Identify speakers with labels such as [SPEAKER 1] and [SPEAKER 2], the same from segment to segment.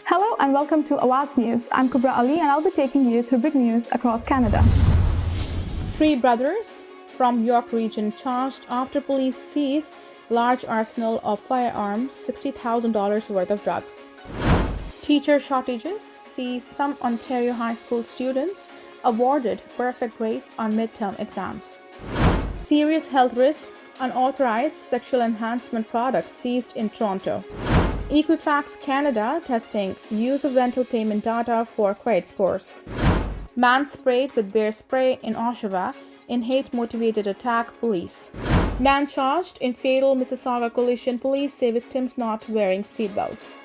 [SPEAKER 1] Hello and welcome to Awaz News. I'm Kubra Ali and I'll be taking you through big news across Canada.
[SPEAKER 2] Three brothers from York region charged after police seize large arsenal of firearms, $60,000 worth of drugs. Teacher shortages see some Ontario high school students awarded perfect grades on midterm exams. Serious health risks, unauthorized sexual enhancement products seized in Toronto. Equifax Canada testing use of rental payment data for credit scores. Man sprayed with bear spray in Oshawa in hate-motivated attack, police. Man charged in fatal Mississauga collision, police say victims not wearing seatbelts.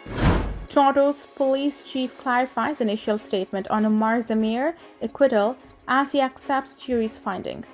[SPEAKER 2] Toronto's police chief clarifies initial statement on Omar Zamir acquittal as he accepts jury's finding.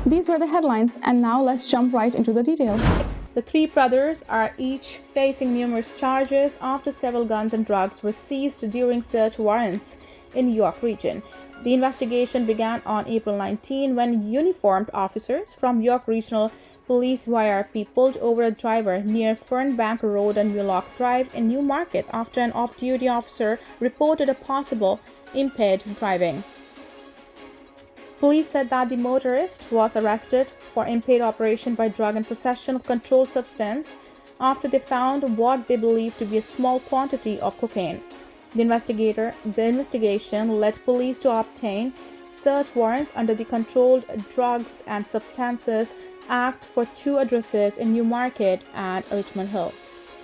[SPEAKER 1] These were the headlines and now let's jump right into the details.
[SPEAKER 2] The three brothers are each facing numerous charges after several guns and drugs were seized during search warrants in York region. The investigation began on April 19 when uniformed officers from York Regional Police YRP pulled over a driver near Fernbank Road and Mulock Drive in Newmarket after an off-duty officer reported a possible impaired driving. Police said that the motorist was arrested for impaired operation by drug and possession of controlled substance after they found what they believed to be a small quantity of cocaine. The investigation led police to obtain search warrants under the Controlled Drugs and Substances Act for two addresses in Newmarket and Richmond Hill.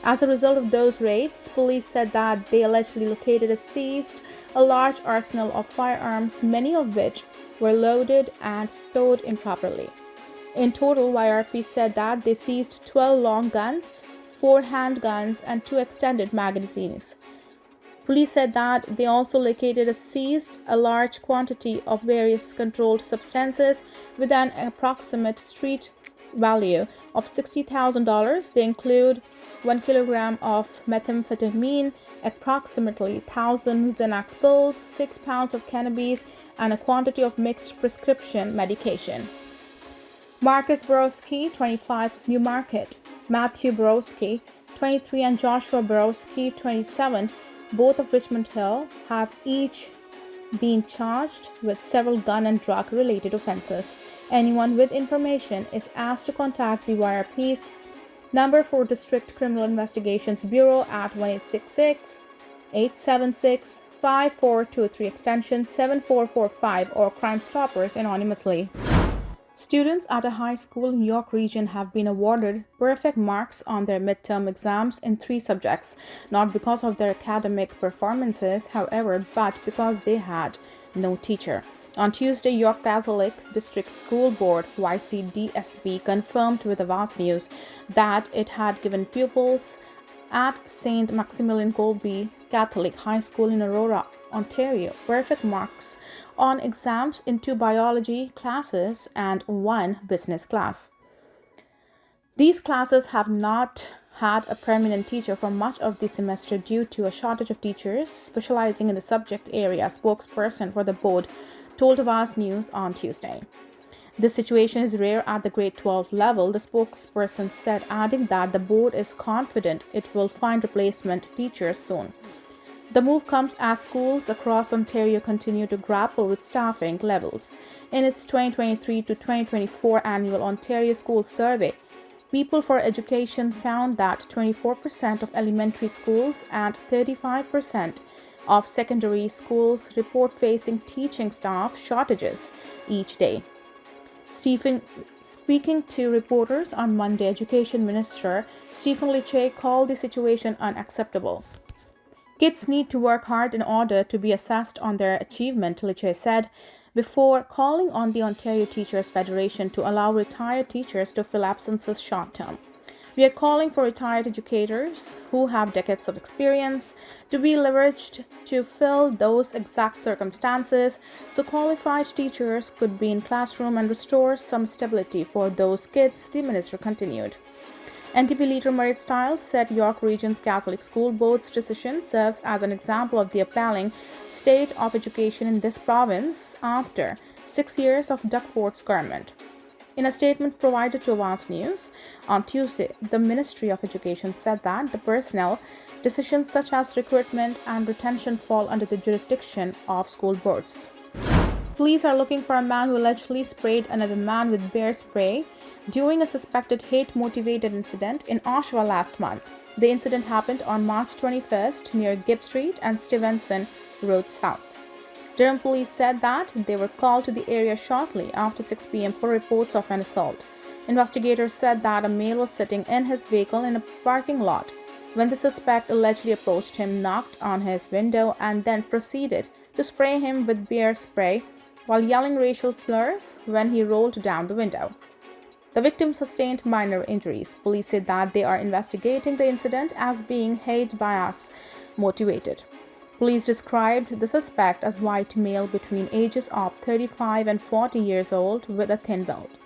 [SPEAKER 2] As a result of those raids, police said that they allegedly located and seized a large arsenal of firearms, many of which were loaded and stored improperly. In total, YRP said that they seized 12 long guns, 4 handguns, and 2 extended magazines. Police said that they also located and seized a large quantity of various controlled substances with an approximate street value of $60,000. They include 1 kilogram of methamphetamine, approximately 1,000 Xanax pills, 6 pounds of cannabis, and a quantity of mixed prescription medication. Marcus Borowski, 25, Newmarket; Matthew Borowski, 23, and Joshua Borowski, 27, both of Richmond Hill, have each been charged with several gun and drug related offenses. Anyone with information is asked to contact the YRP's number for District Criminal Investigations Bureau at 1-866-876-5423 extension 7445 or Crime Stoppers anonymously. Students at a high school in York region have been awarded perfect marks on their midterm exams in 3 subjects, not because of their academic performances, however, but because they had no teacher. On Tuesday, York Catholic District School Board YCDSB confirmed with Awaz News that it had given pupils at St. Maximilian Colby Catholic High School in Aurora, Ontario, perfect marks on exams in 2 biology classes and 1 business class. These classes have not had a permanent teacher for much of the semester due to a shortage of teachers specializing in the subject area, spokesperson for the board told Awaz News on Tuesday. This situation is rare at the grade 12 level, the spokesperson said, adding that the board is confident it will find replacement teachers soon. The move comes as schools across Ontario continue to grapple with staffing levels. In its 2023 to 2024 annual Ontario School Survey, People for Education found that 24% of elementary schools and 35% of secondary schools report facing teaching staff shortages each day. Speaking to reporters on Monday, Education Minister Stephen Lecce called the situation unacceptable. Kids need to work hard in order to be assessed on their achievement, Lecce said, before calling on the Ontario Teachers Federation to allow retired teachers to fill absences short term. We are calling for retired educators who have decades of experience to be leveraged to fill those exact circumstances so qualified teachers could be in classroom and restore some stability for those kids, the minister continued. NDP leader Marit Stiles said York Region's Catholic School Board's decision serves as an example of the appalling state of education in this province after 6 years of Duckford's government. In a statement provided to Awaz News on Tuesday, the Ministry of Education said that the personnel decisions such as recruitment and retention fall under the jurisdiction of school boards. Police are looking for a man who allegedly sprayed another man with bear spray during a suspected hate-motivated incident in Oshawa last month. The incident happened on March 21st near Gibb Street and Stevenson Road South. Durham police said that they were called to the area shortly after 6 p.m. for reports of an assault. Investigators said that a male was sitting in his vehicle in a parking lot when the suspect allegedly approached him, knocked on his window, and then proceeded to spray him with bear spray while yelling racial slurs when he rolled down the window. The victim sustained minor injuries. Police said that they are investigating the incident as being hate bias motivated. Police described the suspect as white male between ages of 35 and 40 years old with a thin belt.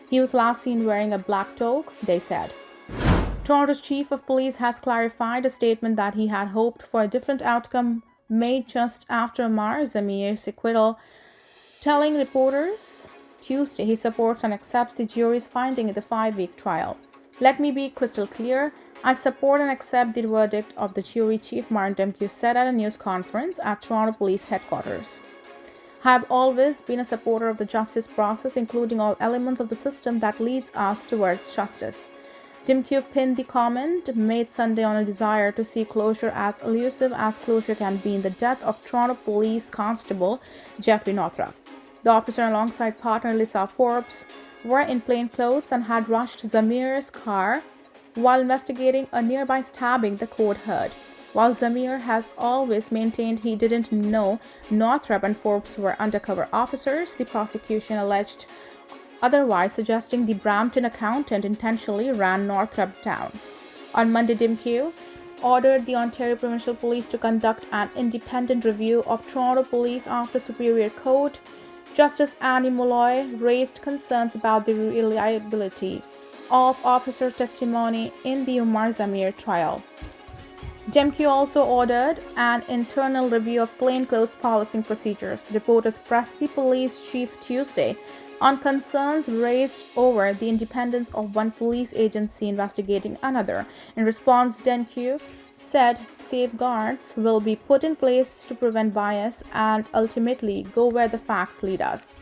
[SPEAKER 2] He was last seen wearing a black toque, they said. Toronto's chief of police has clarified a statement that he had hoped for a different outcome made just after Ammar Zamir's acquittal, telling reporters Tuesday he supports and accepts the jury's finding in the 5-week trial. Let me be crystal clear. I support and accept the verdict of the jury, Chief Martin Demkiw said at a news conference at Toronto Police Headquarters. I have always been a supporter of the justice process, including all elements of the system that leads us towards justice. Demkiw pinned the comment made Sunday on a desire to see closure as elusive as closure can be in the death of Toronto Police Constable Jeffrey Northrup. The officer alongside partner Lisa Forbes were in plain clothes and had rushed Zamir's car while investigating a nearby stabbing, the court heard. While Zamir has always maintained he didn't know Northrup and Forbes were undercover officers, the prosecution alleged otherwise, suggesting the Brampton accountant intentionally ran Northrup down. On Monday, Demkiw ordered the Ontario Provincial Police to conduct an independent review of Toronto Police after Superior Court Justice Annie Molloy raised concerns about the reliability of officer testimony in the Ammar Zamir trial. Demkiw also ordered an internal review of plainclothes policing procedures. Reporters pressed the police chief Tuesday on concerns raised over the independence of one police agency investigating another. In response, Demkiw said safeguards will be put in place to prevent bias and ultimately go where the facts lead us.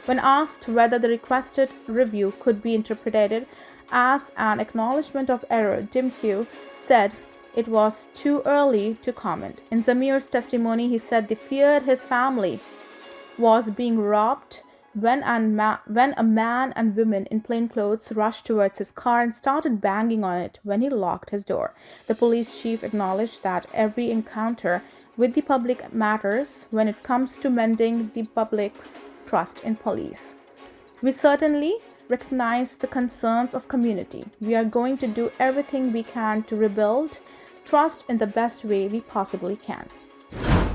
[SPEAKER 2] When asked whether the requested review could be interpreted as an acknowledgement of error, Demkiw said it was too early to comment. In Zamir's testimony, he said they feared his family was being robbed when a man and women in plain clothes rushed towards his car and started banging on it when he locked his door. The police chief acknowledged that every encounter with the public matters when it comes to mending the public's trust in police. We certainly recognize the concerns of community. We are going to do everything we can to rebuild trust in the best way we possibly can.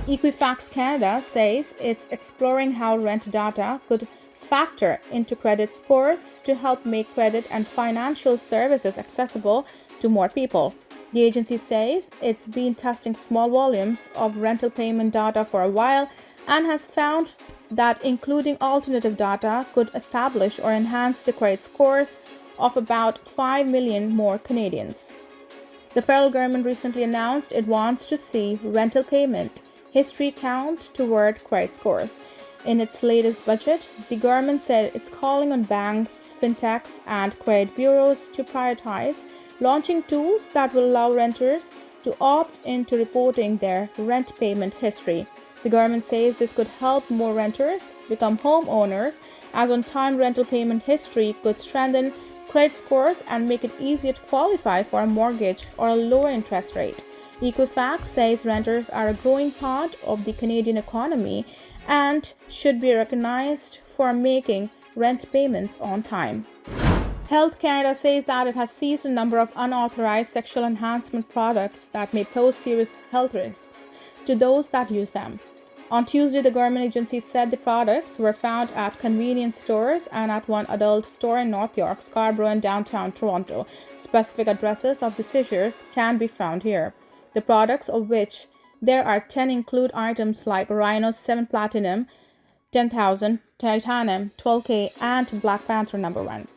[SPEAKER 2] Equifax Canada says it's exploring how rent data could factor into credit scores to help make credit and financial services accessible to more people. The agency says it's been testing small volumes of rental payment data for a while and has found that including alternative data could establish or enhance the credit scores of about 5 million more Canadians. The federal government recently announced it wants to see rental payment history count toward credit scores. In its latest budget, the government said it's calling on banks, fintechs, and credit bureaus to prioritize launching tools that will allow renters to opt into reporting their rent payment history. The government says this could help more renters become homeowners, as on-time rental payment history could strengthen credit scores and make it easier to qualify for a mortgage or a lower interest rate. Equifax says renters are a growing part of the Canadian economy and should be recognized for making rent payments on time. Health Canada says that it has seized a number of unauthorized sexual enhancement products that may pose serious health risks to those that use them. On Tuesday, the government agency said the products were found at convenience stores and at one adult store in North York, Scarborough, and downtown Toronto. Specific addresses of the seizures can be found here. The products, of which there are 10, include items like Rhino 7 Platinum, 10,000, Titanium 12K, and Black Panther No. 1.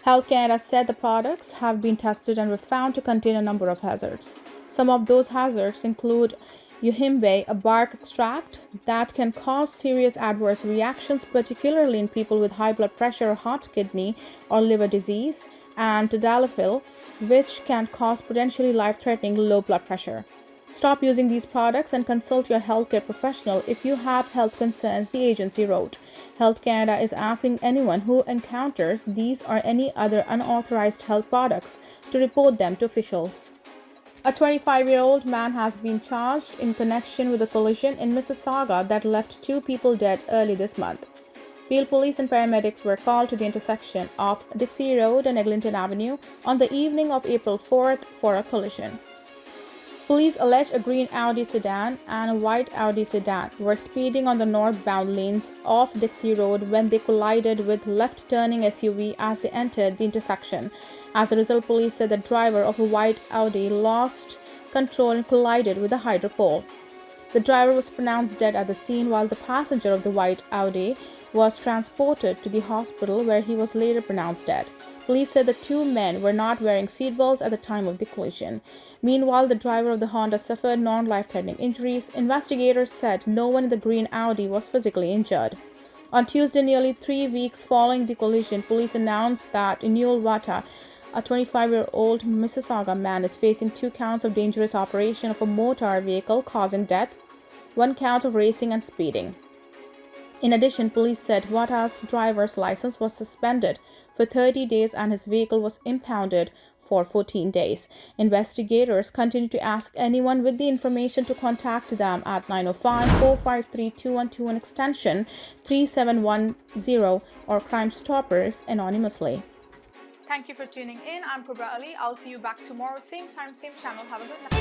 [SPEAKER 2] Health Canada said the products have been tested and were found to contain a number of hazards. Some of those hazards include yohimbe, a bark extract that can cause serious adverse reactions, particularly in people with high blood pressure, heart, kidney, or liver disease, and tadalafil, which can cause potentially life-threatening low blood pressure. Stop using these products and consult your healthcare professional if you have health concerns, the agency wrote. Health Canada is asking anyone who encounters these or any other unauthorized health products to report them to officials. A 25-year-old man has been charged in connection with a collision in Mississauga that left 2 people dead early this month. Peel police and paramedics were called to the intersection of Dixie Road and Eglinton Avenue on the evening of April 4th for a collision. Police allege a green Audi sedan and a white Audi sedan were speeding on the northbound lanes of Dixie Road when they collided with left-turning SUV as they entered the intersection. As a result, police said the driver of a white Audi lost control and collided with a hydropole. The driver was pronounced dead at the scene, while the passenger of the white Audi was transported to the hospital where he was later pronounced dead. Police said the 2 men were not wearing seatbelts at the time of the collision. Meanwhile, the driver of the Honda suffered non-life-threatening injuries. Investigators said no one in the green Audi was physically injured. On Tuesday, nearly 3 weeks following the collision, police announced that Inuel Wata, a 25-year-old Mississauga man, is facing 2 counts of dangerous operation of a motor vehicle causing death, 1 count of racing and speeding. In addition, police said Wata's driver's license was suspended for 30 days and his vehicle was impounded for 14 days. Investigators continue to ask anyone with the information to contact them at 905-453-2121 and extension 3710 or Crime Stoppers anonymously.
[SPEAKER 1] Thank you for tuning in. I'm Kubra Ali. I'll see you back tomorrow, same time, same channel. Have a good night.